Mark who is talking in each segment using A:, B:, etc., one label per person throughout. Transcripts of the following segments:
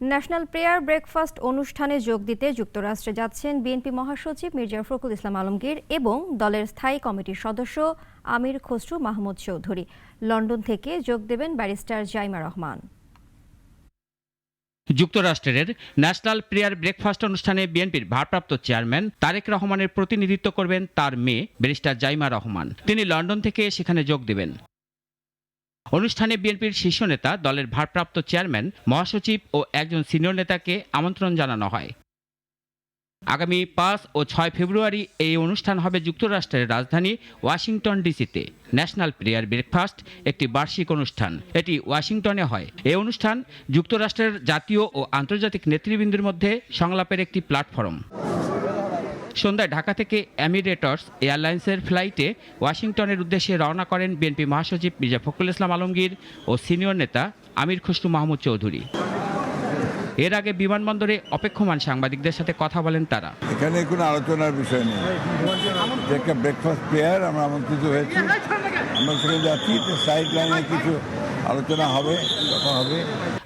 A: National prayer breakfast অনুষ্ঠানে যোগ দিতে যুক্তরাষ্ট্রে যাচ্ছেন বিএনপি মহাসচিব মির্জা ফখরুল ইসলাম আলমগীর এবং দলের স্থায়ী কমিটির সদস্য আমির খসরু মাহমুদ চৌধুরী। লন্ডন থেকে যোগ দেবেন ব্যারিস্টার জাইমা রহমান।
B: যুক্তরাষ্ট্রের ন্যাশনাল প্রেয়ার ব্রেকফাস্ট অনুষ্ঠানে বিএনপির ভারপ্রাপ্ত চেয়ারম্যান তারেক রহমানের প্রতিনিধিত্ব করবেন তার মেয়ে ব্যারিস্টার জাইমা রহমান। তিনি লন্ডন থেকে সেখানে যোগ দেবেন। অনুষ্ঠানে বিএনপির শীর্ষ নেতা, দলের ভারপ্রাপ্ত চেয়ারম্যান, মহাসচিব ও একজন সিনিয়র নেতাকে আমন্ত্রণ জানানো হয়। আগামী 5 ও 6 ফেব্রুয়ারি এই অনুষ্ঠান হবে যুক্তরাষ্ট্রের রাজধানী ওয়াশিংটন ডিসিতে। ন্যাশনাল প্রেয়ার ব্রেকফাস্ট একটি বার্ষিক অনুষ্ঠান। এটি ওয়াশিংটনে হয়। এই অনুষ্ঠান যুক্তরাষ্ট্রের জাতীয় ও আন্তর্জাতিক নেতৃবৃন্দের মধ্যে সংলাপের একটি প্ল্যাটফর্ম। সন্ধ্যায় ঢাকা থেকে এমিরেটস এয়ারলাইন্সের ফ্লাইটে ওয়াশিংটনের উদ্দেশ্যে রওনা করেন বিএনপি মহাসচিব মির্জা ফখরুল ইসলাম আলমগীর ও সিনিয়র নেতা আমির খসরু মাহমুদ চৌধুরী। এর আগে বিমানবন্দরে অপেক্ষমান সাংবাদিকদের সাথে কথা বলেন তারা।
C: এখানে কোনো আলোচনার বিষয় নেই, একটা ব্রেকফাস্ট প্রেয়ার আমরা আমন্ত্রিত হয়েছি, আমরা সেখানে যাচ্ছি, সাইড লাইনে কিছু আলোচনা হবে, কথা হবে।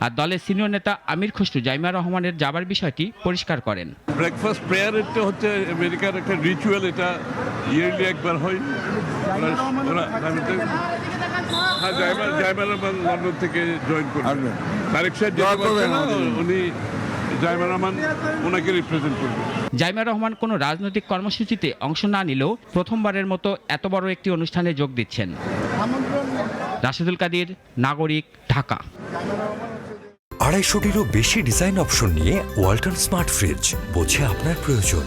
B: আর দলের সিনিয়র নেতা আমির খসরু জাইমা রহমানের যাবার বিষয়টি পরিষ্কার করেন।
D: ব্রেকফাস্ট প্রেয়ার এটা হচ্ছে আমেরিকার একটা রিচুয়াল, এটা ইয়ারলি একবার হয়। জাইমা রহমান লন্ডন থেকে জয়েন করবেন, তারেক সাহেব উনি জাইমা রহমান ওনাকে রিপ্রেজেন্ট করবেন।
B: জাইমা রহমান কোনো রাজনৈতিক কর্মসূচিতে অংশ না নিলেও প্রথমবারের মতো এত বড় একটি অনুষ্ঠানে যোগ দিচ্ছেন। রাশেদুল কাদির, নাগরিক, ঢাকা।
E: 250-টিরও বেশি ডিজাইন অপশন নিয়ে ওয়ালটন স্মার্ট ফ্রিজ, বোঝে আপনার প্রয়োজন।